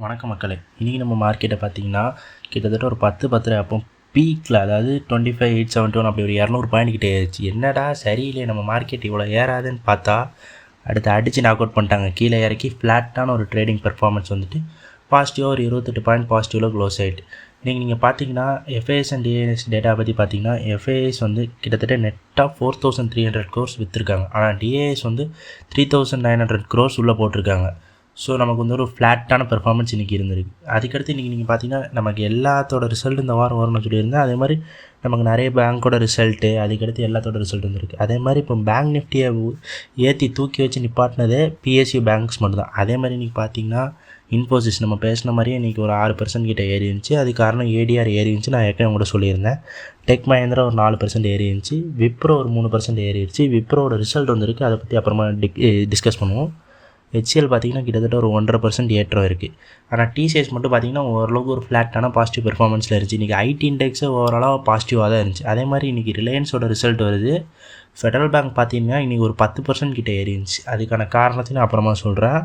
வணக்கம் மக்களே. இன்றைக்கி நம்ம மார்க்கெட்டை பார்த்திங்கன்னா கிட்டத்தட்ட ஒரு 10 அப்போ பீக்கில், அதாவது 25,871 அப்படி ஒரு 200 பாயிண்ட் கிட்டே ஏறிச்சு. என்னடா சரியில்லை நம்ம மார்க்கெட் இவ்வளோ ஏறாதுன்னு பார்த்தா அடுத்து அடித்து நாக் அவுட் பண்ணிட்டாங்க. கீழே இறக்கி ஃப்ளாட்டான ஒரு ட்ரேடிங் பெர்ஃபார்மன்ஸ் வந்துட்டு பாசிட்டிவாக ஒரு 28 பாயிண்ட் பாசிட்டிவில் க்ளோஸ் ஆகிட்டு. நீங்கள் பார்த்தீங்கன்னா எஃப்ஐஎஸ் அண்ட் டிஏஎஸ் டேட்டா பற்றி பார்த்தீங்கன்னா எஃப்ஐஎஸ் வந்து கிட்டத்தட்ட நெட்டாக 4,300 crores விற்றுருக்காங்க. ஆனால் டிஏஎஸ் வந்து 3,900 crores உள்ளே போட்டிருக்காங்க. ஸோ நமக்கு வந்து ஒரு ஃப்ளாட்டான பெர்ஃபார்மன்ஸ் இன்றைக்கி இருந்திருக்கு. அதுக்கடுத்து இன்றைக்கி நீங்கள் பார்த்தீங்கன்னா நமக்கு எல்லாத்தோட ரிசல்ட் இந்த வாரம் வரும்னு சொல்லியிருந்தேன். அதே மாதிரி நமக்கு நிறைய பேங்க்கோட ரிசல்ட்டு, அதுக்கடுத்து எல்லாத்தோட ரிசல்ட் வந்துருக்கு. அதே மாதிரி இப்போ பேங்க் நிஃப்டியை ஏற்றி தூக்கி வச்சு நிப்பாட்டினதே பிஎஸ்யூ பேங்க்ஸ் மட்டும்தான். அதே மாதிரி இன்றைக்கி பார்த்தீங்கன்னா இன்ஃபோசிஸ் நம்ம பேசின மாதிரியே இன்றைக்கி ஒரு 6% கிட்ட ஏறி இருந்துச்சு. அது காரணம் ஏடிஆர் ஏறி இருந்துச்சு. நான் ஏற்கனவே கூட சொல்லியிருந்தேன். டெக் மஹேந்திரா ஒரு 4% ஏறி இருந்துச்சு. விப்ரோ ஒரு 3% ஏறிடுச்சு. விப்ரோட ரிசல்ட் வந்துருக்கு, அதை பற்றி அப்புறமா டிஸ்கஸ் பண்ணுவோம். ஹெச்சிஎல் பார்த்திங்கன்னா கிட்டத்தட்ட ஒரு 1.5% ஏற்றம் இருக்குது. ஆனால் டிசிஎஸ் மட்டும் பார்த்திங்கன்னா ஓரளவுக்கு ஒரு ஃப்ளாட்டான பாசிட்டிவ் பெர்ஃபார்மன்ஸில் இருந்துச்சு. இன்றைக்கி ஐடி இண்டெக்ஸே ஓவராலாக பாசிட்டிவாக தான் இருந்துச்சு. அதே மாதிரி இன்றைக்கி ரிலையன்ஸோட ரிசல்ட் வருது. ஃபெடரல் பேங்க் பார்த்திங்கன்னா இன்றைக்கி ஒரு 10% கிட்டே ஏறி இருந்துச்சு. அதுக்கான காரணத்தையும் நான் அப்புறமா சொல்கிறேன்.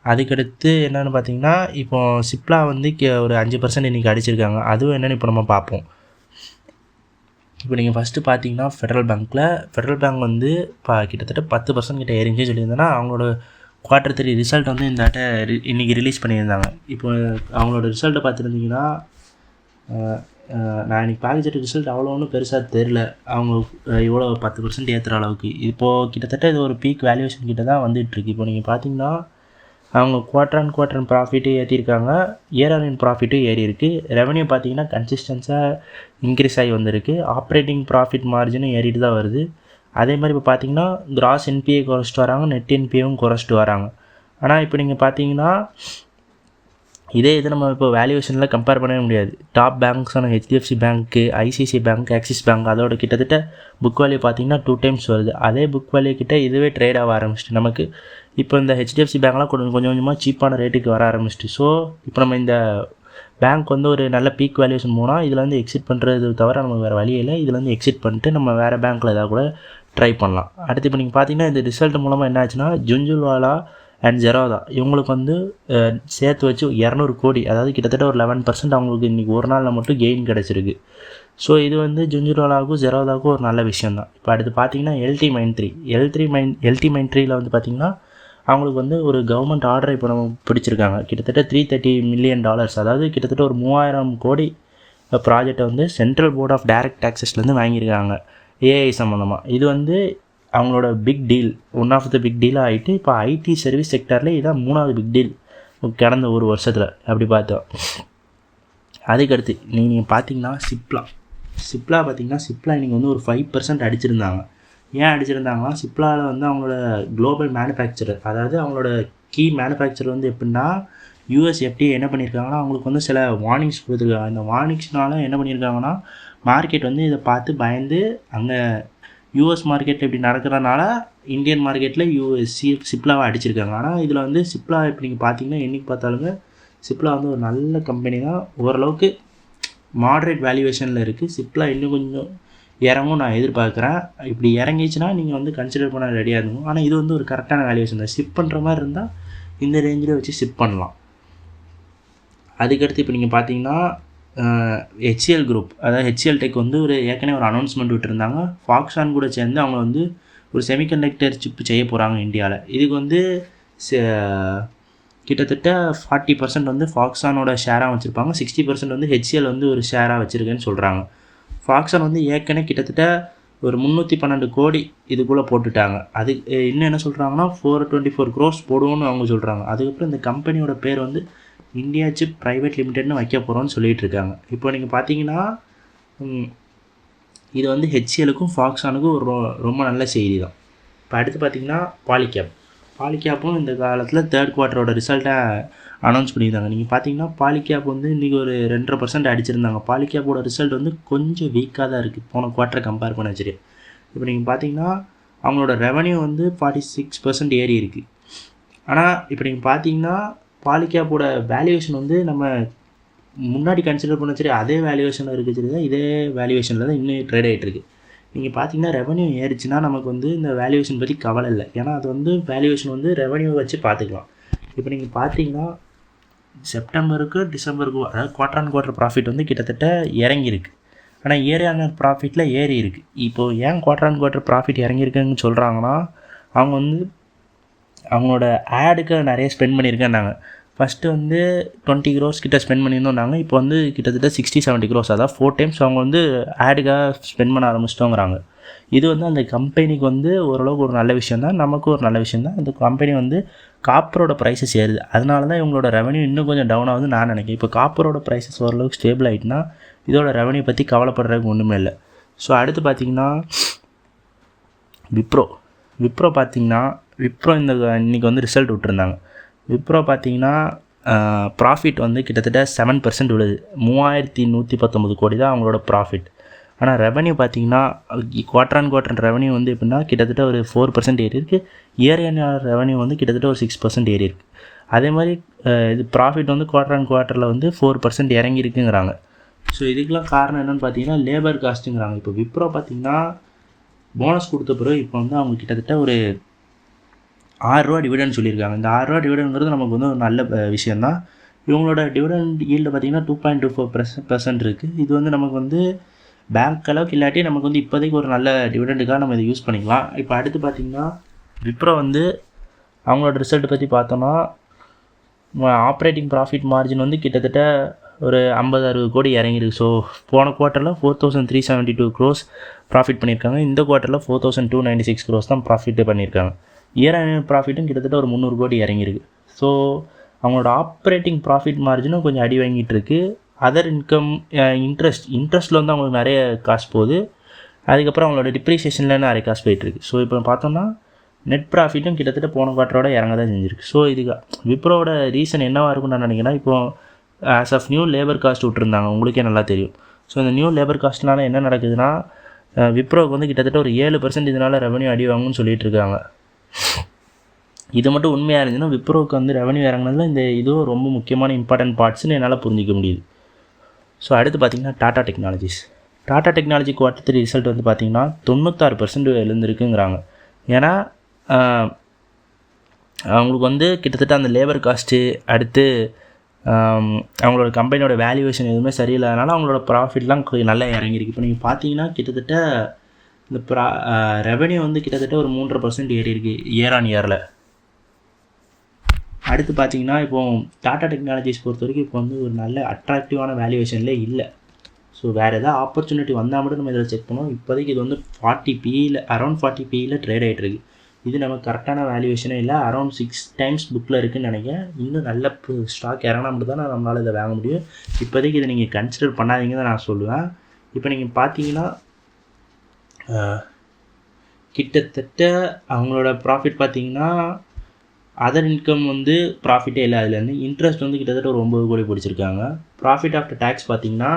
அதுக்கடுத்து என்னென்னு பார்த்திங்கன்னா இப்போது சிப்லா வந்து ஒரு 5% இன்றைக்கி அடிச்சிருக்காங்க. அதுவும் என்னென்னு இப்போ நம்ம பார்ப்போம். இப்போ நீங்கள் ஃபஸ்ட்டு பார்த்தீங்கன்னா ஃபெடரல் பேங்க் வந்து கிட்டத்தட்ட 10% கிட்ட ஏறிஞ்சுன்னு சொல்லியிருந்தேன்னா அவங்களோட Q3 ரிசல்ட் வந்து இந்த இன்றைக்கி ரிலீஸ் பண்ணியிருந்தாங்க. இப்போ அவங்களோட ரிசல்ட்டை பார்த்துருந்தீங்கன்னா நான் இன்றைக்கி பாக்கெட் ரிசல்ட் அவ்வளோ ஒன்றும் பெருசாக தெரில. அவங்க இவ்வளோ 10% ஏற்றுற அளவுக்கு இப்போது கிட்டத்தட்ட இது ஒரு பீக் வேல்யூவேஷன் கிட்ட தான் வந்துட்டுருக்கு. இப்போ நீங்கள் பார்த்தீங்கன்னா அவங்க குவார்டர் ப்ராஃபிட்டும் ஏற்றிருக்காங்க, இயர் ப்ராஃபிட்டும் ஏறி இருக்குது. ரெவன்யூ பார்த்தீங்கன்னா கன்சிஸ்டன்ஸாக இன்க்ரீஸ் ஆகி வந்திருக்கு. ஆப்ரேட்டிங் ப்ராஃபிட் மார்ஜினும் ஏறிட்டு தான் வருது. அதே மாதிரி இப்போ பார்த்தீங்கன்னா கிராஸ் என்பிஏ குறைச்சிட்டு வராங்க, நெட் என்பிஏவும் குறைச்சிட்டு வராங்க. ஆனால் இப்போ நீங்கள் பார்த்தீங்கன்னா இதே இது நம்ம இப்போ வேல்யூவேஷனில் கம்பேர் பண்ணவே முடியாது. டாப் பேங்க்ஸான ஹெச்டிஎஃப்சி பேங்க்கு, ஐசிஐசிஐ பேங்க், ஆக்சிஸ் பேங்க் அதோட கிட்டத்தட்ட புக் வேல்யூ பார்த்தீங்கன்னா 2 times வருது. அதே புக் வேல்யூ கிட்ட இதுவே ட்ரேட் ஆக ஆரம்பிச்சிட்டு நமக்கு இப்போ இந்த ஹெச்டிஎஃப்சி பேங்க்லாம் கொஞ்சம் கொஞ்சமாக சீப்பான ரேட்டுக்கு வர ஆரம்பிச்சிட்டு. ஸோ இப்போ நம்ம இந்த பேங்க் வந்து ஒரு நல்ல பீக் வேல்யூஷன் போனால் இதில் வந்து எக்ஸிட் பண்ணுறது தவிர நமக்கு வேறு வழி இல்லை. இதில் வந்து எக்ஸிட் பண்ணிட்டு நம்ம வேறு பேங்க்கில் ஏதாவது கூட ட்ரை பண்ணலாம். அடுத்து இப்போ நீங்கள் பார்த்தீங்கன்னா இந்த ரிசல்ட் மூலமாக என்ன ஆச்சுன்னா ஜுன்ஜுன்வாலா அண்ட் ஜெரோதா இவங்களுக்கு வந்து சேர்த்து வச்சு 200 கோடி, அதாவது கிட்டத்தட்ட ஒரு 11% அவங்களுக்கு இன்றைக்கி ஒரு நாளில் மட்டும் கெயின் கிடச்சிருக்கு. ஸோ இது வந்து ஜுன்ஜுன்வாலாவுக்கும் ஜெரோதாவுக்கும் ஒரு நல்ல விஷயம் தான். இப்போ அடுத்து பார்த்தீங்கன்னா எல்டி மைண்ட்ரியில் வந்து பார்த்திங்கன்னா அவங்களுக்கு வந்து ஒரு கவர்மெண்ட் ஆர்டரை இப்போ நம்ம பிடிச்சிருக்காங்க. கிட்டத்தட்ட $330 million, அதாவது கிட்டத்தட்ட ஒரு 3000 கோடி ப்ராஜெக்டை வந்து சென்ட்ரல் போர்ட் ஆஃப் டைரக்ட் டேக்ஸஸ்லேருந்து வாங்கியிருக்காங்க ஏஐ சம்மந்தமாக. இது வந்து அவங்களோட big deal, one of the big டீலாக ஆகிட்டு இப்போ ஐடி சர்வீஸ் செக்டர்லேயே இதான் 3வது பிக் டீல் கடந்த ஒரு வருஷத்தில் அப்படி பார்த்தோம். அதுக்கடுத்து நீங்கள் பார்த்தீங்கன்னா சிப்லா பார்த்தீங்கன்னா இன்றைக்கி வந்து ஒரு 5% அடிச்சிருந்தாங்க. ஏன் அடிச்சிருந்தாங்கன்னா சிப்லாவில் வந்து அவங்களோட குளோபல் மேனுஃபேக்சரர், அதாவது அவங்களோட கீ மேனுஃபேக்சரர் வந்து எப்படின்னா யூஎஸ் எஃப்டிஏ என்ன பண்ணியிருக்காங்கன்னா அவங்களுக்கு வந்து சில வார்னிங்ஸ் கொடுத்துருக்காங்க. இந்த வார்னிங்ஸ்னால என்ன பண்ணியிருக்காங்கன்னா மார்க்கெட் வந்து இதை பார்த்து பயந்து அங்கே யூஎஸ் மார்க்கெட்டில் இப்படி நடக்கிறதுனால இந்தியன் மார்க்கெட்டில் சிப்லாவை அடிச்சிருக்காங்க. ஆனால் இதில் வந்து சிப்லா இப்போ நீங்கள் பார்த்தீங்கன்னா என்றைக்கு பார்த்தாலுங்க சிப்லா வந்து ஒரு நல்ல கம்பெனி தான். ஓரளவுக்கு மாட்ரேட் வேல்யூவேஷனில் இருக்குது. சிப்லா இன்னும் கொஞ்சம் இறங்கும் நான் எதிர்பார்க்குறேன். இப்படி இறங்கிச்சுன்னா நீங்கள் வந்து கன்சிடர் பண்ண ரெடியாக இருக்கும். ஆனால் இது வந்து ஒரு கரெக்டான வேல்யூவேஷன் தான். ஷிப் பண்ணுற மாதிரி இருந்தால் இந்த ரேஞ்சில் வச்சு ஷிப் பண்ணலாம். அதுக்கடுத்து இப்போ நீங்கள் பார்த்தீங்கன்னா ஹெச்சிஎல் குரூப், அதாவது ஹெச்சிஎல் டெக் வந்து ஏற்கனவே ஒரு அனௌன்ஸ்மெண்ட் விட்டுருந்தாங்க. ஃபாக்ஸான் கூட சேர்ந்து அவங்க வந்து ஒரு செமிகண்டக்டர் சிப் செய்ய போகிறாங்க இந்தியாவில். இதுக்கு வந்து கிட்டத்தட்ட 40% வந்து ஃபாக்ஸானோட ஷேராக வச்சுருப்பாங்க, 60% வந்து ஹெச்சிஎல் வந்து ஒரு ஷேராக வச்சுருக்கேன்னு சொல்கிறாங்க. ஃபாக்ஸான் வந்து ஏற்கனவே கிட்டத்தட்ட ஒரு 312 கோடி இதுக்குள்ளே போட்டுட்டாங்க. அது இன்னும் என்ன சொல்கிறாங்கன்னா 424 crores போடுவோன்னு அவங்க சொல்கிறாங்க. அதுக்கப்புறம் இந்த கம்பெனியோட பேர் வந்து இந்தியா சிப் ப்ரைவேட் லிமிடெட்னு வைக்க போகிறோன்னு சொல்லிகிட்டு இருக்காங்க. இப்போ நீங்கள் பார்த்தீங்கன்னா இது வந்து ஹெச்சிஎலுக்கும் ஃபாக்ஸானுக்கும் ஒரு ரொம்ப நல்ல செய்தி தான். இப்போ அடுத்து பார்த்தீங்கன்னா பாலிகேப்பும் இந்த காலத்தில் 3rd quarter ரிசல்ட்டை அனௌன்ஸ் பண்ணியிருந்தாங்க. நீங்கள் பார்த்தீங்கன்னா பாலிகேப் வந்து இன்றைக்கி ஒரு 2.5% அடிச்சிருந்தாங்க. பாலிகேப்போட ரிசல்ட் வந்து கொஞ்சம் வீக்காக தான் இருக்குது போன குவார்ட்டரை கம்பேர் பண்ண வச்சுட்டு. இப்போ நீங்கள் பார்த்தீங்கன்னா அவங்களோட ரெவன்யூ வந்து 46% ஏறி இருக்குது. ஆனால் இப்போ நீங்கள் பார்த்தீங்கன்னா பாலிகேப்போட வேல்யூவேஷன் வந்து நம்ம முன்னாடி கன்சிடர் பண்ண சரி அதே வேல்யூவேஷனில் இருக்குது தான், இதே வேல்யூவேஷனில் தான் இன்னும் ட்ரேட் ஆகிட்டுருக்கு. நீங்கள் பார்த்தீங்கன்னா ரெவன்யூ ஏறிச்சுன்னா நமக்கு வந்து இந்த வேல்யூவேஷன் பற்றி கவலை இல்லை. ஏன்னா அது வந்து வேல்யூவேஷன் வந்து ரெவன்யூ வச்சு பார்த்துக்கலாம். இப்போ நீங்கள் பார்த்தீங்கன்னா செப்டம்பருக்கு டிசம்பருக்கு அதாவது குவார்டர் ப்ராஃபிட் வந்து கிட்டத்தட்ட இறங்கியிருக்கு. ஆனால் ஏரியான ப்ராஃபிட்டில் ஏறி இருக்குது. இப்போது ஏன் குவார்டர் ப்ராஃபிட் இறங்கியிருக்குன்னு சொல்கிறாங்கன்னா, அவங்க வந்து அவங்களோட ஆடுக்கு நிறைய ஸ்பெண்ட் பண்ணியிருக்கேன்னாங்க. ஃபஸ்ட்டு வந்து 20 crores கிட்ட ஸ்பெண்ட் பண்ணியிருந்தோம்னாங்க. இப்போ வந்து கிட்டத்தட்ட 60-70 crores, அதாவது 4 times அவங்க வந்து ஆடுக்காக ஸ்பெண்ட் பண்ண ஆரம்பிச்சிட்டோங்கிறாங்க. இது வந்து அந்த கம்பெனிக்கு வந்து ஓரளவுக்கு ஒரு நல்ல விஷயம் தான், நமக்கும் ஒரு நல்ல விஷயம் தான். இந்த கம்பெனி வந்து காப்பரோட ப்ரைஸஸ் ஏறுது, அதனால தான் இவங்களோட ரெவன்யூ இன்னும் கொஞ்சம் டவுன் ஆகுதுன்னு நான் நினைக்கிறேன். இப்போ காப்பரோட ப்ரைஸஸ் ஓரளவுக்கு ஸ்டேபிள் ஆகிட்டுனா இதோட ரெவன்யூ பற்றி கவலைப்படுறதுக்கு ஒன்றுமே இல்லை. ஸோ அடுத்து பார்த்திங்கன்னா விப்ரோ பார்த்திங்கன்னா விப்ரோ இன்றைக்கி வந்து ரிசல்ட் விட்டுருந்தாங்க. விப்ரோ பார்த்திங்கன்னா ப்ராஃபிட் வந்து கிட்டத்தட்ட 7% விழுது. 3119 கோடி தான் அவங்களோட ப்ராஃபிட். ஆனால் ரெவன்யூ பார்த்திங்கன்னா குவார்டர் ரெவன்யூ வந்து எப்படின்னா கிட்டத்தட்ட ஒரு 4% ஏறி இருக்குது. இயர் ரெவன்யூ வந்து கிட்டத்தட்ட ஒரு 6% ஏறி இருக்குது. அதே மாதிரி இது ப்ராஃபிட் வந்து குவார்டரில் வந்து 4% இறங்கியிருக்குங்கிறாங்க. ஸோ இதுக்கெலாம் காரணம் என்னென்னு பார்த்தீங்கன்னா லேபர் காஸ்ட்டுங்கிறாங்க. இப்போ விப்ரோ பார்த்திங்கன்னா போனஸ் கொடுத்த பிறகு இப்போ வந்து அவங்க கிட்டத்தட்ட ஒரு 6 ரூபா டிவிடெண்ட் சொல்லியிருக்காங்க. இந்த 6 ரூபா டிவிடெண்ட்ங்கிறது நமக்கு வந்து ஒரு நல்ல விஷயந்தான். இவங்களோட டிவிடெண்ட் ஈல்டு பார்த்திங்கன்னா 2.24% இருக்குது. இது வந்து நமக்கு வந்து பேங்க் அளவுக்கு இல்லாட்டி நமக்கு வந்து இப்போதைக்கு ஒரு நல்ல டிவிடெண்டுக்காக நம்ம இதை யூஸ் பண்ணிக்கலாம். இப்போ அடுத்து பார்த்திங்கன்னா விப்ரோ வந்து அவங்களோட ரிசல்ட் பற்றி பார்த்தோன்னா ஆப்ரேட்டிங் ப்ராஃபிட் மார்ஜின் வந்து கிட்டத்தட்ட ஒரு 50-60 கோடி இறங்கிருக்கு. ஸோ போன குவார்ட்டரில் 4372 crores ப்ராஃபிட் பண்ணியிருக்காங்க. இந்த குவார்ட்டரில் 4296 crores தான் ப்ராஃபிட்டு பண்ணியிருக்காங்க. இயர் ப்ராஃபிட்டும் கிட்டத்தட்ட ஒரு 300 கோடி இறங்கியிருக்கு. ஸோ அவங்களோட ஆப்ரேட்டிங் ப்ராஃபிட் மார்ஜினும் கொஞ்சம் அடி வாங்கிட்டு இருக்கு. அதர் இன்கம் இன்ட்ரெஸ்ட்டில் வந்து அவங்களுக்கு நிறைய காசு போகுது. அதுக்கப்புறம் அவங்களோட டிப்ரிசியேஷனில் நிறைய காசு போயிட்டுருக்கு. ஸோ இப்போ பார்த்தோம்னா நெட் ப்ராஃபிட்டும் கிட்டத்தட்ட போன குவார்ட்டரோட இறங்க தான் செஞ்சுருக்கு. ஸோ இதுக்கு விப்ரோட ரீசன் என்னவாக இருக்கும்னு நான் நினைக்கிறேன்னா, இப்போது as of new labour cost விட்டுருந்தாங்க, உங்களுக்கே நல்லா தெரியும். ஸோ இந்த நியூ லேபர் காஸ்ட்னால என்ன நடக்குதுன்னா விப்ரோவுக்கு வந்து கிட்டத்தட்ட ஒரு 7% இதனால் ரெவன்யூ அடி வாங்குன்னு சொல்லிட்டு இருக்காங்க. இது மட்டும் உண்மையாக இருந்துச்சுன்னா விப்ரோவுக்கு வந்து ரெவன்யூ இறங்கினதுல இந்த இதுவும் ரொம்ப முக்கியமான இம்பார்ட்டன்ட் பார்ட்ஸ்னு என்னால் புரிஞ்சிக்க முடியுது. ஸோ அடுத்து பார்த்திங்கன்னா டாடா டெக்னாலஜி குவார்ட்டர் 3 ரிசல்ட் வந்து பார்த்திங்கன்னா 96% எழுந்திருக்குங்கிறாங்க. ஏன்னா அவங்களுக்கு வந்து கிட்டத்தட்ட அந்த லேபர் காஸ்ட்டு அடுத்து அவங்களோட கம்பெனியோட வேல்யூவேஷன் எதுவுமே சரியில்லாதனால அவங்களோட ப்ராஃபிட்லாம் நல்லா இறங்கியிருக்கு. இப்போ நீங்கள் பார்த்தீங்கன்னா கிட்டத்தட்ட இந்த ரெவன்யூ வந்து கிட்டத்தட்ட ஒரு 3.5% ஏறி இருக்குது இயர் ஆன் இயரில். அடுத்து பார்த்தீங்கன்னா இப்போது டாடா டெக்னாலஜிஸ் பொறுத்த வரைக்கும் இப்போ வந்து ஒரு நல்ல அட்ராக்டிவான வேல்யூவேஷன்லேயே இல்லை. ஸோ வேறு எதாவது ஆப்பர்ச்சுனிட்டி வந்தால் மட்டும் நம்ம இதில் செக் பண்ணுவோம். இப்போதைக்கு இது வந்து 40 PE அரௌண்ட் 40 PE ட்ரேட் ஆகிட்டுருக்கு. இது நமக்கு கரெக்டான வேல்யூவேஷனே இல்லை. அரௌண்ட் 6 times புக்கில் இருக்குதுன்னு நினைக்கிறேன். இன்னும் நல்ல ஸ்டாக் இறங்கினா மட்டும் தான் நம்மளால் இதை வாங்க முடியும். இப்போதைக்கு இதை நீங்கள் கன்சிடர் பண்ணாதீங்கன்னு தான் நான் சொல்லுவேன். இப்போ நீங்கள் பார்த்தீங்கன்னா கிட்டத்தட்ட அவங்களோட ப்ராஃபிட் பார்த்தீங்கன்னா அதர் இன்கம் வந்து ப்ராஃபிட்டே இல்லை. அதுலேருந்து இன்ட்ரெஸ்ட் வந்து கிட்டத்தட்ட ஒரு 9 கோடி பிடிச்சிருக்காங்க. ப்ராஃபிட் ஆஃப்டர் டேக்ஸ் பார்த்தீங்கன்னா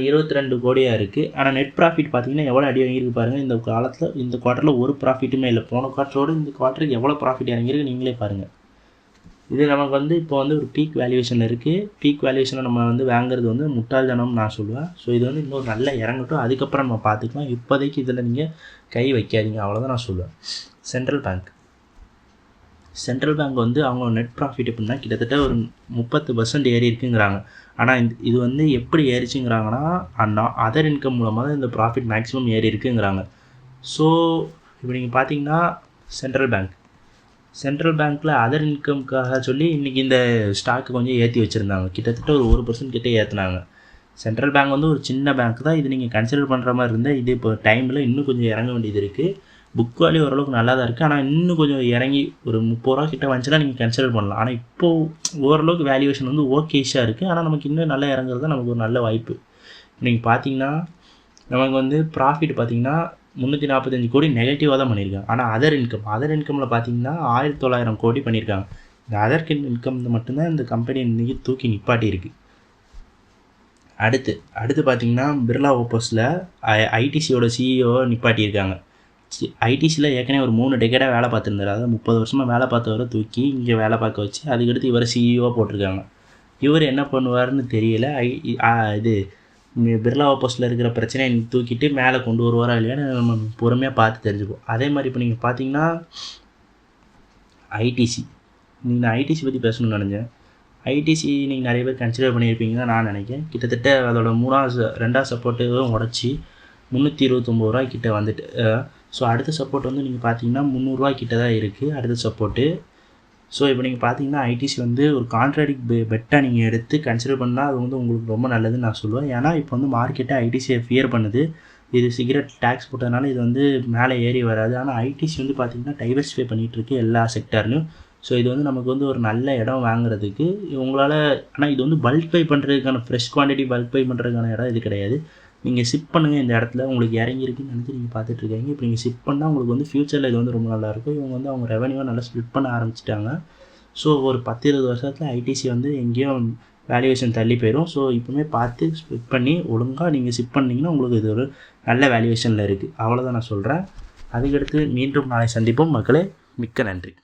22 கோடியாக இருக்குது. ஆனால் நெட் ப்ராஃபிட் பார்த்தீங்கன்னா எவ்வளோ அடி வாங்கியிருக்கு பாருங்கள். இந்த குவார்ட்டரில் ஒரு ப்ராஃபிட்டுமே இல்லை. போன குவார்ட்டரோடு இந்த குவார்ட்டருக்கு எவ்வளோ ப்ராஃபிட் இறங்கியிருக்கு நீங்களே பாருங்கள். இது நமக்கு வந்து இப்போ வந்து ஒரு பீக் வேல்யூவேஷன் இருக்குது. பீக் வேல்யூவேஷனை நம்ம வந்து வாங்குறது வந்து முட்டாள்தனம்னு நான் சொல்லுவேன். ஸோ இது வந்து இன்னொரு நல்ல இறங்கட்டும், அதுக்கப்புறம் நம்ம பார்த்துக்கலாம். இப்போதைக்கு இதில் நீங்கள் கை வைக்காதீங்க, அவ்வளோதான் நான் சொல்லுவேன். சென்ட்ரல் பேங்க் வந்து அவங்க நெட் ப்ராஃபிட் எப்படின்னா கிட்டத்தட்ட ஒரு 30% ஏறி இருக்குங்கிறாங்க. ஆனால் இது வந்து எப்படி ஏறிச்சுங்கிறாங்கன்னா அதர் இன்கம் மூலமாக தான் இந்த ப்ராஃபிட் மேக்ஸிமம் ஏறி இருக்குங்கிறாங்க. ஸோ இப்போ நீங்கள் பார்த்தீங்கன்னா சென்ட்ரல் பேங்க்கில் அதர் இன்கம்க்காக சொல்லி இன்றைக்கி இந்த ஸ்டாக்கு கொஞ்சம் ஏற்றி வச்சுருந்தாங்க. கிட்டத்தட்ட ஒரு 1% கிட்டே ஏற்றுனாங்க. சென்ட்ரல் பேங்க் வந்து ஒரு சின்ன பேங்க் தான். இது நீங்கள் கன்சிடர் பண்ணுற மாதிரி இருந்தால் இது இப்போ டைமில் இன்னும் கொஞ்சம் இறங்க வேண்டியது இருக்குது. புக் வேல்யூ ஓரளவுக்கு நல்லா தான் இருக்குது. ஆனால் இன்னும் கொஞ்சம் இறங்கி ஒரு 30 ரூபா கிட்ட வந்துச்சுன்னா நீங்கள் கன்சிடர் பண்ணலாம். ஆனால் இப்போது ஓரளவுக்கு வேல்யூவேஷன் வந்து ஓகேஷாக இருக்குது. ஆனால் நமக்கு இன்னும் நல்லா இறங்குறது தான் நமக்கு ஒரு நல்ல வாய்ப்பு. நீங்கள் பார்த்தீங்கன்னா நமக்கு வந்து ப்ராஃபிட் பார்த்தீங்கன்னா 345 கோடி நெகட்டிவாக தான் பண்ணியிருக்காங்க. ஆனால் அதர் இன்கமில் பார்த்தீங்கன்னா 1900 கோடி பண்ணியிருக்காங்க. இந்த அதர் இன்கம் மட்டும்தான் இந்த கம்பெனி இன்றைக்கி தூக்கி நிப்பாட்டி இருக்குது. அடுத்து பார்த்தீங்கன்னா பிர்லா ஓப்பஸில் ஐடிசியோட CEO நிப்பாட்டியிருக்காங்க. ஐடிசியில் ஏற்கனவே ஒரு 3 டெக்கேடாக வேலை பார்த்துருந்தாரு. அதாவது 30 வருஷமாக வேலை பார்த்தவரை தூக்கி இங்கே வேலை பார்க்க வச்சு அதுக்கடுத்து இவரை CEO போட்டிருக்காங்க. இவர் என்ன பண்ணுவார்னு தெரியல. இது பிர்லா ஓப்பஸில் இருக்கிற பிரச்சனையை தூக்கிட்டு மேலே கொண்டு வருவாரா இல்லையான்னு நம்ம பொறுமையாக பார்த்து தெரிஞ்சுப்போம். அதே மாதிரி இப்போ நீங்கள் பார்த்தீங்கன்னா ஐடிசி பற்றி பேசணும்னு நினச்சேன். ஐடிசி நீங்கள் நிறைய பேர் கன்சிடர் பண்ணியிருப்பீங்கன்னு தான் நான் நினைக்கிறேன். கிட்டத்தட்ட அதோட ரெண்டாவது சப்போர்ட்டும் உடச்சி 329 ரூபா கிட்ட வந்துட்டு. ஸோ அடுத்த சப்போர்ட் வந்து நீங்கள் பார்த்தீங்கன்னா 300 ரூபா கிட்ட தான் இருக்குது அடுத்த சப்போர்ட்டு. ஸோ இப்போ நீங்கள் பார்த்தீங்கன்னா ஐடிசி வந்து ஒரு கான்ட்ராடிக் பெட்டாக நீங்கள் எடுத்து கன்சிடர் பண்ணால் அது வந்து உங்களுக்கு ரொம்ப நல்லதுன்னு நான் சொல்லுவேன். ஏன்னா இப்போ வந்து மார்க்கெட்டை ஐடிசியை ஃபியர் பண்ணுது. இது சிகரெட் டேக்ஸ் போட்டதுனால இது வந்து மேலே ஏறி வராது. ஆனால் ஐடிசி வந்து பார்த்திங்கன்னா டைவர்சிஃபை பண்ணிகிட்ருக்கு எல்லா செக்டார்லையும். ஸோ இது வந்து நமக்கு வந்து ஒரு நல்ல இடம் வாங்குறதுக்கு உங்களால். ஆனால் இது வந்து பல்க் பை பண்ணுறதுக்கான ஃப்ரெஷ் குவான்டிட்டி பல்க் பை பண்ணுறதுக்கான இடம் இது கிடையாது. நீங்கள் சிப் பண்ணுங்கள் இந்த இடத்துல உங்களுக்கு இறங்கியிருக்குன்னு நினச்சி நீங்கள் பார்த்துட்ருக்கீங்க. இப்போ நீங்கள் சிப் பண்ணால் உங்களுக்கு வந்து ஃப்யூச்சரில் இது வந்து ரொம்ப நல்லாயிருக்கும். இவங்க வந்து அவங்க ரெவன்யூவை நல்லா ஸ்ப்ளிட் பண்ண ஆரம்பிச்சிட்டாங்க. ஸோ ஒரு 10-20 வருஷத்தில் ஐடிசி வந்து எங்கேயும் வேல்யூவேஷன் தள்ளி போயிடும். ஸோ இப்போவுமே பார்த்து ஸ்ப்ளிட் பண்ணி ஒழுங்காக நீங்கள் சிப் பண்ணிங்கன்னா உங்களுக்கு இது ஒரு நல்ல வேல்யூவேஷனில் இருக்குது. அவ்வளோதான் நான் சொல்கிறேன். அதுக்கடுத்து மீண்டும் நாளை சந்திப்போம் மக்களே. மிக்க நன்றி.